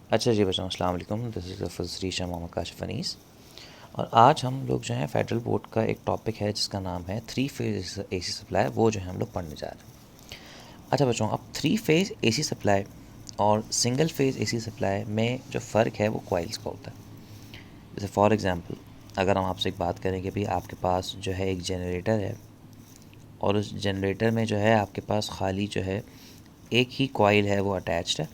अच्छा जी बच्चों, अस्सलाम वालेकुम। This is Fazrisha Mohammad Kashif Anees. और आज हम लोग जो हैं फेडरल बोर्ड का एक टॉपिक है जिसका नाम है थ्री फेज़ एसी सप्लाई, वो जो है हम लोग पढ़ने जा रहे हैं। अच्छा बच्चों, अब थ्री फेज़ एसी सप्लाई और सिंगल फेज़ एसी सप्लाई में जो फ़र्क है वो कॉइल्स का होता है। जैसे फॉर एग्ज़ाम्पल, अगर हम आपसे एक बात करें कि भाई आपके पास जो है एक जनरेटर है और उस जनरेटर में जो है आपके पास खाली जो है एक ही कॉइल है वो अटैच्ड है,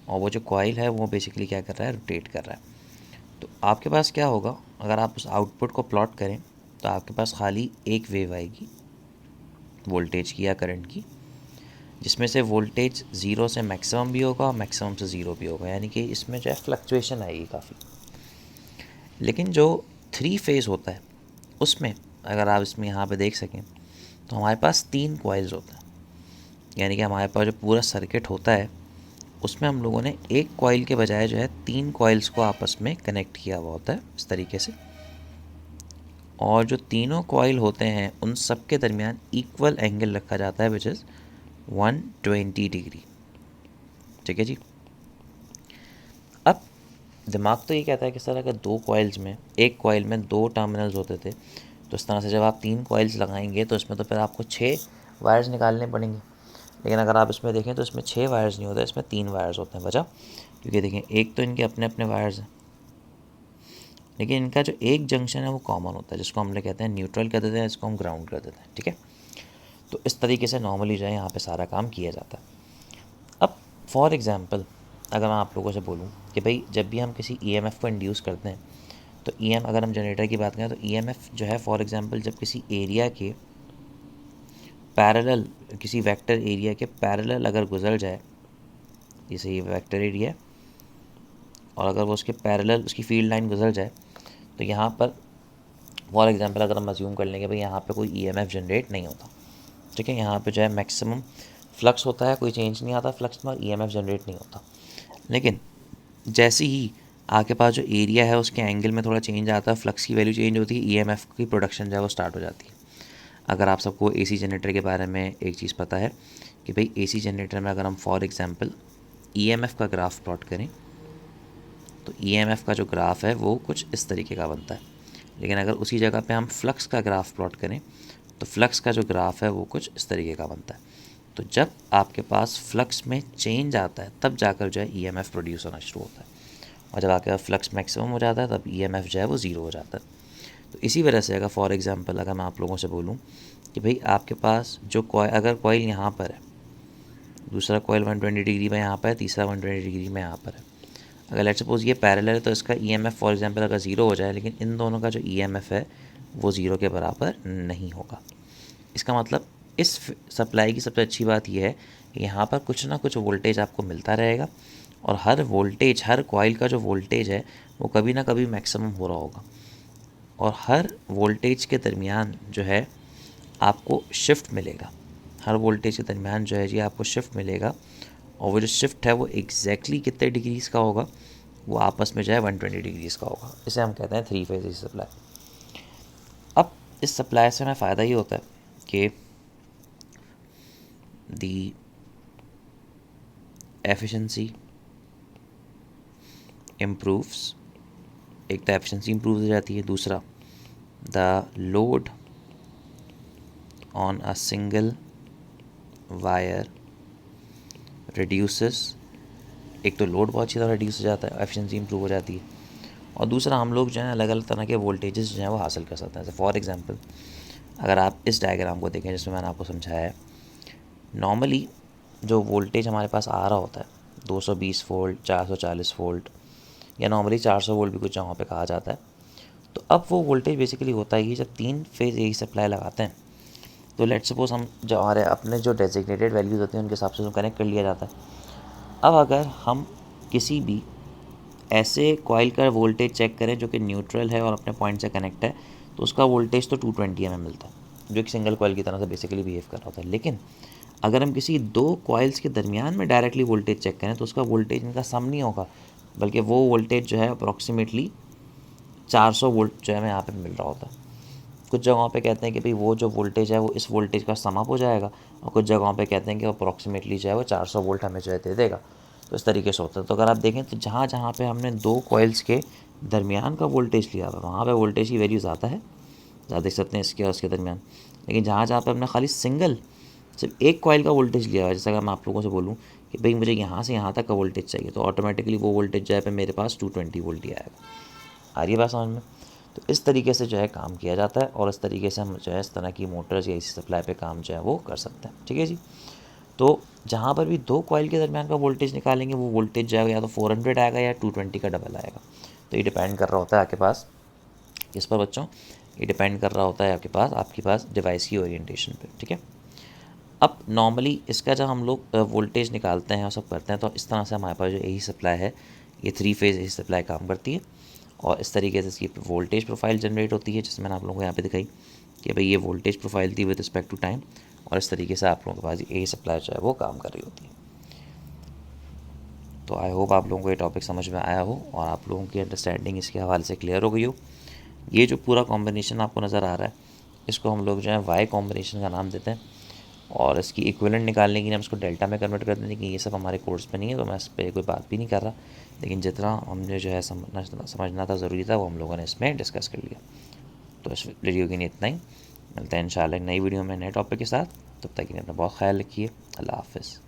और वो जो कॉइल है वो बेसिकली क्या कर रहा है, रोटेट कर रहा है। तो आपके पास क्या होगा, अगर आप उस आउटपुट को प्लॉट करें तो आपके पास खाली एक वेव आएगी वोल्टेज की या करंट की, जिसमें से वोल्टेज ज़ीरो से मैक्सिमम भी होगा और मैक्सिमम से ज़ीरो भी होगा, यानी कि इसमें जो है फ्लक्चुएशन आएगी काफ़ी। लेकिन जो थ्री फेज़ होता है उसमें अगर आप इसमें यहाँ पे देख सकें तो हमारे पास तीन कॉइल्स होते हैं, यानी कि हमारे पास जो पूरा सर्किट होता है उसमें हम लोगों ने एक कॉइल के बजाय जो है तीन कॉइल्स को आपस में कनेक्ट किया हुआ होता है इस तरीके से। और जो तीनों कॉइल होते हैं उन सब के दरमियान इक्वल एंगल रखा जाता है, विच इज़ 120 डिग्री। ठीक है जी। अब दिमाग तो ये कहता है कि सर अगर दो कॉइल्स में, एक कॉइल में दो टर्मिनल्स होते थे तो इस तरह से जब आप तीन कॉइल्स लगाएंगे तो इसमें तो फिर आपको छः वायर्स निकालने पड़ेंगे। लेकिन अगर आप इसमें देखें तो इसमें छः वायर्स नहीं होते, इसमें तीन वायर्स होते हैं। वजह क्योंकि देखें, एक तो इनके अपने अपने वायर्स हैं, लेकिन इनका जो एक जंक्शन है वो कॉमन होता है, जिसको हम लोग कहते हैं न्यूट्रल कर देते हैं, इसको हम ग्राउंड कर देते हैं। ठीक है। तो इस तरीके से नॉर्मली जो है यहाँ पे सारा काम किया जाता है। अब फॉर एग्ज़ाम्पल अगर मैं आप लोगों से बोलूँ कि भाई जब भी हम किसी ईएमएफ को इंड्यूस करते हैं तो अगर हम जनरेटर की बात करें तो ईएमएफ जो है फॉर एग्ज़ाम्पल जब किसी एरिया के पैरेलल, किसी वेक्टर एरिया के पैरेलल अगर गुजर जाए, जैसे ये वेक्टर एरिया और अगर वो उसके पैरेलल उसकी फील्ड लाइन गुजर जाए तो यहाँ पर फॉर एग्ज़ाम्पल अगर हम अज्यूम कर लेंगे भाई यहाँ पे कोई ईएमएफ जनरेट नहीं होता। ठीक है। यहाँ पे जो है मैक्सिमम फ्लक्स होता है, कोई चेंज नहीं आता फ्लक्स में, और ईएमएफ जनरेट नहीं होता। लेकिन जैसे ही आपके पास जो एरिया है उसके एंगल में थोड़ा चेंज आता है, फ्लक्स की वैल्यू चेंज होती है, ईएमएफ की प्रोडक्शन जो है वो स्टार्ट हो जाती है। अगर आप सबको एसी जनरेटर के बारे में एक चीज़ पता है कि भाई एसी जनरेटर में अगर हम फॉर एग्ज़ाम्पल ईएमएफ का ग्राफ प्लॉट करें तो ईएमएफ का जो ग्राफ है वो कुछ इस तरीके का बनता है। लेकिन अगर उसी जगह पे हम फ्लक्स का ग्राफ प्लॉट करें तो फ्लक्स का जो ग्राफ है वो कुछ इस तरीके का बनता है। तो जब आपके पास फ्लक्स में चेंज आता है तब जाकर जो है ईएमएफ प्रोड्यूस होना शुरू होता है, और जब आपके पास फ्लक्स मैक्सिमम हो जाता है तब ईएमएफ जो है वो ज़ीरो हो जाता है। तो इसी वजह से अगर फॉर एग्ज़ाम्पल अगर मैं आप लोगों से बोलूँ कि भाई आपके पास जो अगर कॉइल यहाँ पर है, दूसरा कॉइल 120 डिग्री में यहाँ पर है, तीसरा 120 डिग्री में यहाँ पर है, अगर लेट्स सपोज ये पैरेलल है तो इसका ईएमएफ फॉर एग्जांपल अगर ज़ीरो हो जाए, लेकिन इन दोनों का जो ईएमएफ है वो ज़ीरो के बराबर नहीं होगा। इसका मतलब इस सप्लाई की सबसे अच्छी बात यह है कि यहाँ पर कुछ ना कुछ वोल्टेज आपको मिलता रहेगा, और हर वोल्टेज, हर कॉइल का जो वोल्टेज है वो कभी ना कभी मैक्सिमम हो रहा होगा, और हर वोल्टेज के दरमियान जो है आपको शिफ्ट मिलेगा। हर वोल्टेज के दरमियान जो है जी आपको शिफ्ट मिलेगा, और वो जो शिफ्ट है वो एग्जैक्टली कितने डिग्रीज़ का होगा, वो आपस में जो है 120 डिग्रीज़ का होगा। इसे हम कहते हैं थ्री फेज एसी सप्लाई। अब इस सप्लाई से हमें फ़ायदा ये होता है कि दी एफिशिएंसी इम्प्रूव्स, एक तो एफिशिएंसी इम्प्रूव हो जाती है, दूसरा the load on a single wire reduces. एक तो लोड बहुत अच्छी तरह रिड्यूस हो जाता है, एफिशिएंसी इंप्रूव हो जाती है, और दूसरा हम लोग जो है अलग अलग तरह के वोल्टेजेस जो हैं वो हासिल कर सकते हैं। जैसे फॉर एग्जांपल अगर आप इस डायग्राम को देखें जिसमें मैंने आपको समझाया है, नॉर्मली जो वोल्टेज हमारे पास आ रहा होता है 220 वोल्ट, 440 वोल्ट, या नॉर्मली 400 वोल्ट भी कुछ जगहों पे कहा जाता है। तो अब वो वोल्टेज बेसिकली होता है कि जब तीन फेज़ एक सप्लाई लगाते हैं तो लेट सपोज हम जो हमारे अपने जो डेजिग्नेटेड वैल्यूज़ होती हैं उनके हिसाब से उसको कनेक्ट कर लिया जाता है। अब अगर हम किसी भी ऐसे कॉइल का वोल्टेज चेक करें जो कि न्यूट्रल है और अपने पॉइंट से कनेक्ट है, तो उसका वोल्टेज तो 220 mm मिलता है, जो एक सिंगल कॉइल की तरह से बेसिकली बिहेव कर रहा होता है। लेकिन अगर हम किसी दो कॉइल्स के दरमियान में डायरेक्टली वोल्टेज चेक करें तो उसका वोल्टेज इनका सम नहीं होगा, बल्कि वो वोल्टेज जो है अप्रॉक्सीमेटली 400 वोल्ट जो है हमें यहाँ पे मिल रहा होता है। कुछ जगहों पे कहते हैं कि भाई वो जो वोल्टेज है वो इस वोल्टेज का सम अप हो जाएगा, और कुछ जगहों पे कहते हैं कि अप्रॉक्सीमेटली जो है वो 400 वोल्ट हमें जो है दे देगा। तो इस तरीके से होता है। तो अगर आप देखें तो जहाँ जहाँ पे हमने 2 कॉइल्स के दरमियान का वोल्टेज लिया हुआ है वहाँ पे वोल्टेज की वैल्यू ज़्यादा है, ज़्यादा देख सकते हैं इसके और उसके दरमियान। लेकिन जहाँ जहाँ पे हमने खाली सिर्फ एक कॉइल का वोल्टेज लिया हुआ है, जैसे अगर मैं आप लोगों से बोलूँ कि भाई मुझे यहाँ से यहाँ तक का वोल्टेज चाहिए, तो ऑटोमेटिकली वो वोल्टेज जो है पे मेरे पास 220 वोल्ट ही आएगा। आ रही है बात समझ में? तो इस तरीके से जो है काम किया जाता है और इस तरीके से हम जो है इस तरह की मोटर्स या एसी सप्लाई पे काम जो है वो कर सकते हैं। ठीक है जी। तो जहाँ पर भी 2 कॉइल के दरमियान का वोल्टेज निकालेंगे वो वोल्टेज जाएगा या तो 400 आएगा या 220 का डबल आएगा। तो ये डिपेंड कर रहा होता है आपके पास किस पर बच्चों, ये डिपेंड कर रहा होता है आपके पास डिवाइस की ओरिएंटेशन पे। ठीक है। अब नॉर्मली इसका जब हम लोग वोल्टेज निकालते हैं और सब करते हैं तो इस तरह से हमारे पास जो एसी सप्लाई है ये 3 फेज़ एसी सप्लाई काम करती है और इस तरीके से इसकी वोल्टेज प्रोफाइल जनरेट होती है, जिसमें मैंने आप लोगों को यहाँ पे दिखाई कि भाई ये वोल्टेज प्रोफाइल थी विद रिस्पेक्ट टू टाइम, और इस तरीके से आप लोगों के पास एसी सप्लाई जो है वो काम कर रही होती है। तो आई होप आप लोगों को ये टॉपिक समझ में आया हो और आप लोगों की अंडरस्टैंडिंग इसके हवाले से क्लियर हो गई हो। ये जो पूरा कॉम्बिनेशन आपको नज़र आ रहा है इसको हम लोग जो है वाई कॉम्बिनेशन का नाम देते हैं और इसकी इक्विवेलेंट निकालने के लिए हम इसको डेल्टा में कन्वर्ट कर देते हैं कि ये सब हमारे कोर्स पे नहीं है, तो मैं इस पर कोई बात भी नहीं कर रहा, लेकिन जितना हमने जो है समझना था ज़रूरी था वो हम लोगों ने इसमें डिस्कस कर लिया। तो इस वीडियो के लिए इतना ही, मिलते हैं इंशाल्लाह नई वीडियो में नए टॉपिक के साथ। तब तक के लिए अपना बहुत ख्याल रखिए। अल्लाह हाफ़िज़।